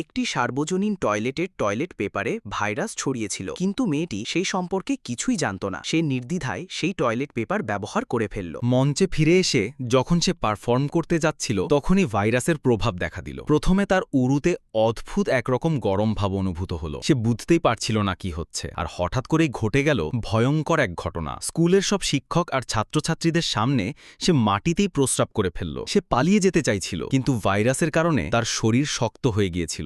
একটি সার্বজনীন টয়লেটের টয়লেট পেপারে ভাইরাস ছড়িয়েছিল, কিন্তু মেয়েটি সেই সম্পর্কে কিছুই জানত না। সে নির্দ্বিধায় সেই টয়লেট পেপার ব্যবহার করে ফেলল। মঞ্চে ফিরে এসে যখন সে পারফর্ম করতে যাচ্ছিল তখনই ভাইরাসের প্রভাব দেখা দিল। প্রথমে তার উরুতে অদ্ভুত একরকম গরম ভাব অনুভূত হলো। সে বুঝতেই পারছিল না কি হচ্ছে, আর হঠাৎ করেই ঘটে গেল ভয়ঙ্কর এক ঘটনা। স্কুলের সব শিক্ষক আর ছাত্রছাত্রীদের সামনে সে মাটিতেই প্রস্রাব করে ফেলল। সে পালিয়ে যেতে চাইছিল, কিন্তু ভাইরাসের কারণে তার শরীর শক্ত হয়ে গিয়েছিল,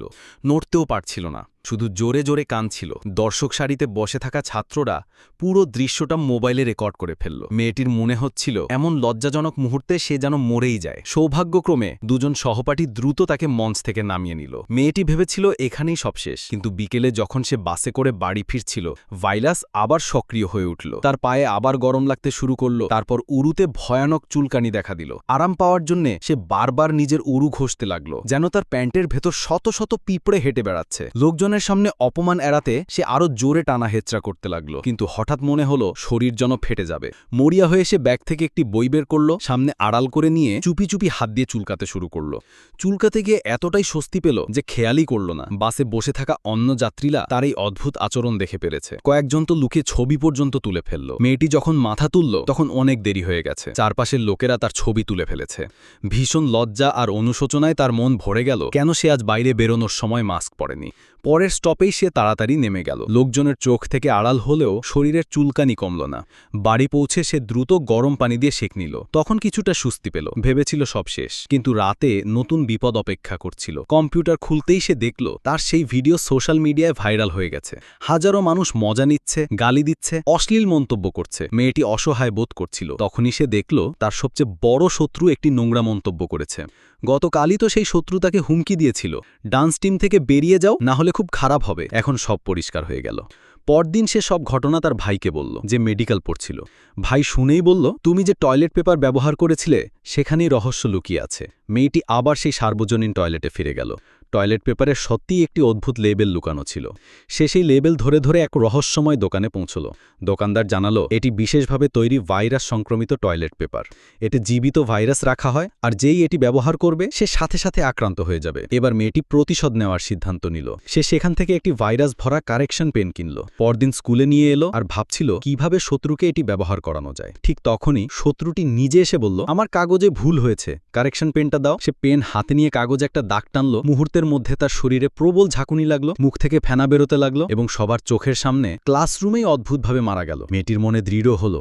নড়তেও পারছিল না, শুধু জোরে জোরে কাঁদছিল। দর্শক সারিতে বসে থাকা ছাত্ররা পুরো দৃশ্যটা মোবাইলে রেকর্ড করে ফেলল। মেয়েটির মনে হচ্ছিল এমন লজ্জাজনক মুহূর্তে সে যেন মরেই যায়। সৌভাগ্যক্রমে দুজন সহপাঠী দ্রুত তাকে মঞ্চ থেকে নামিয়ে নিল। মেয়েটি ভেবেছিল এখানেই সব শেষ, কিন্তু বিকেলে যখন সে বাসে করে বাড়ি ফিরছিল, ভাইরাস আবার সক্রিয় হয়ে উঠল। তার পায়ে আবার গরম লাগতে শুরু করল, তারপর উরুতে ভয়ানক চুলকানি দেখা দিল। আরাম পাওয়ার জন্য সে বারবার নিজের উরু ঘষতে লাগলো, যেন তার প্যান্টের ভেতর শত শত পিঁপড়ে হেঁটে বেড়াচ্ছে। লোকজনের সামনে অপমান এড়াতে সে আরো জোরে টানা হেঁচড়া করতে লাগলো, কিন্তু হঠাৎ মনে হলো শরীর যেন ফেটে যাবে। মরিয়া হয়ে সে ব্যাগ থেকে একটি বই বের করলো, সামনে আড়াল করে নিয়ে চুপি চুপি হাত দিয়ে চুলকাতে শুরু করলো। চুলকাতে গিয়ে এতটাই স্বস্তি পেল যে খেয়ালই করল না বাসে বসে থাকা অন্য যাত্রীরা তার এই অদ্ভুত আচরণ দেখে পেরেছে। কয়েকজন তো লুকে ছবি পর্যন্ত তুলে ফেলল। মেয়েটি যখন মাথা তুলল তখন অনেক দেরি হয়ে গেছে। চারপাশের লোকেরা তার ছবি তুলে ফেলেছে। ভীষণ লজ্জা আর অনুশোচনায় তার মন ভরে গেল কেন সে আজ বাইরে বেরোনোর সময় মাস্ক পরেনি। পরের স্টপেই সে তাড়াতাড়ি নেমে গেল। লোকজনের চোখ থেকে আড়াল হলেও শরীরের চুলকানি কমল না। বাড়ি পৌঁছে সে দ্রুত গরম পানি দিয়ে সেঁক নিল। তখন কিছুটা স্বস্তি পেল, ভেবেছিল সব শেষ, কিন্তু রাতে নতুন বিপদ অপেক্ষা করছিল। কম্পিউটার খুলতেই সে দেখল তার সেই ভিডিও সোশ্যাল মিডিয়ায় ভাইরাল হয়ে গেছে। হাজারো মানুষ মজা নিচ্ছে, গালি দিচ্ছে, অশ্লীল মন্তব্য করছে। মেয়েটি অসহায় বোধ করছিল। তখনই সে দেখল তার সবচেয়ে বড় শত্রু একটি নোংরা মন্তব্য করেছে। গতকালই তো সেই শত্রু তাকে হুমকি দিয়েছিল, ডান্স টিম থেকে বেরিয়ে যাও, না হলে খুব খারাপ হবে। এখন সব পরিষ্কার হয়ে গেল। পরদিন সে সব ঘটনা তার ভাইকে বলল, যে মেডিকেল পড়ছিল। ভাই শুনেই বলল, তুমি যে টয়লেট পেপার ব্যবহার করেছিলে সেখানেই রহস্য লুকিয়ে আছে। মেয়েটি আবার সেই সার্বজনীন টয়লেটে ফিরে গেল। টয়লেট পেপারে সত্যিই একটি অদ্ভুত লেবেল লুকানো ছিল। সে সেই লেবেল ধরে ধরে এক রহস্যময় দোকানে পৌঁছল। দোকানদার জানালো এটি বিশেষভাবে তৈরি ভাইরাস সংক্রমিত টয়লেট পেপার। এতে জীবিত ভাইরাস রাখা হয়, আর যেই এটি ব্যবহার করবে সে সাথে সাথে আক্রান্ত হয়ে যাবে। এবার মেয়েটি প্রতিশোধ নেওয়ার সিদ্ধান্ত নিল। সে সেখান থেকে একটি ভাইরাস ভরা কারেকশন পেন কিনল। পরদিন স্কুলে নিয়ে এলো আর ভাবছিল কিভাবে শত্রুকে এটি ব্যবহার করানো যায়। ঠিক তখনই শত্রুটি নিজে এসে বলল, আমার কাগজে ভুল হয়েছে, কারেকশন পেনটা দাও। সে পেন হাতে নিয়ে কাগজে একটা দাগ টানলো। মুহূর্তের মধ্যে তার শরীরে প্রবল ঝাঁকুনি লাগলো, মুখ থেকে ফেনা বেরোতে লাগলো এবং সবার চোখের সামনে ক্লাসরুমেই অদ্ভুতভাবে মারা গেল। মেয়েটির মনে দৃঢ় হলো